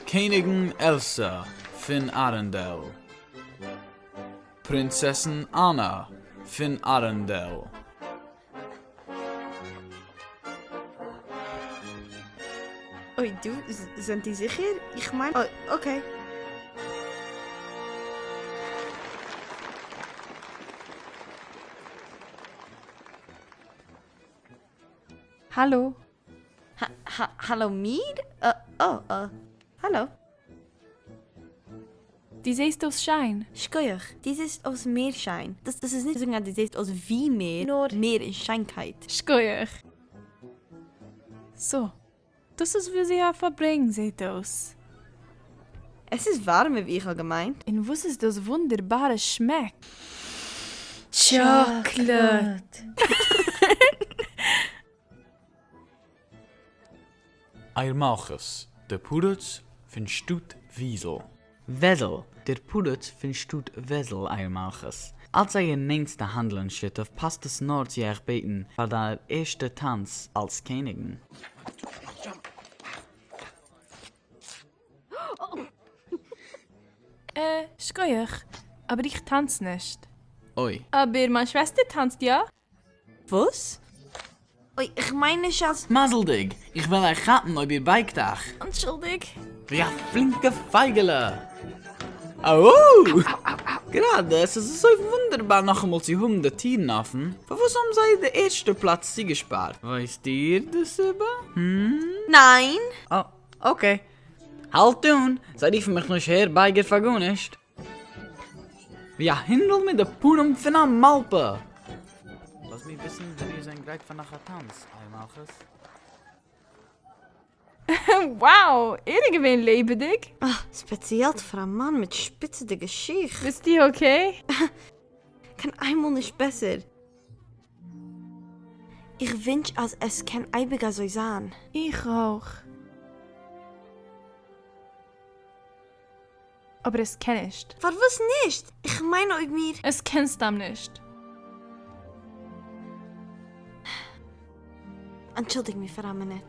Königin Elsa von Arendelle. Prinzessin Anna von Arendelle. Oi, du, sind die sicher? Ich meine... Oh, okay. Hallo. Hallo, mir? Hallo. Die siehst aus Schein. Scheuer, dies ist aus Meerschein. Das ist nicht so, die siehst aus wie Meer, nur Meer in Scheinkeit. Scheuer. So. Das ist, wie sie ja verbringen, sieht aus. Es ist warm, wie ich gemeint. Und was ist das wunderbare Schmeck? Chocolate. Eir Malchus, der Pudels von Stut Wiesel. Wessel, der Pudels von Stut Wessel, Eir Malchus. Als er nächste handeln schritt, passt es nur zu erbeten, war der erste Tanz als Königin. Scheuer. Aber ich tanze nicht. Oi, Aber meine Schwester tanzt ja. Was? Oi, ich meine, Schatz... Mazeldig, ich will euch raten, ob ihr Beiktag. Entschuldig. Ja, flinke Feigele. Au! Gerade, es ist so wunderbar, noch einmal zu haben, die Tierenaffen. Warum haben sie den ersten Platz sie gespart? Weißt ihr das über? Nein! Oh, okay. Halt tun, seit ich mich noch herbeiger vergunst. Ja, Hindel mit der Punum von einer Malpe. Lass mich wissen, wenn ihr sein Greit von nachher Tanz, Malchus. Wow, ihr gewinnt lebendig. Ach, speziell für einen Mann mit spitzender Geschichte. Ist die okay? Kann einmal nicht besser. Ich wünsch, als es kein Eibiger soll sein. Ich auch. Aber es kennst. Was nicht? Ich meine, ob mir... Es kennst du nicht. Entschuldig mich für eine Minute.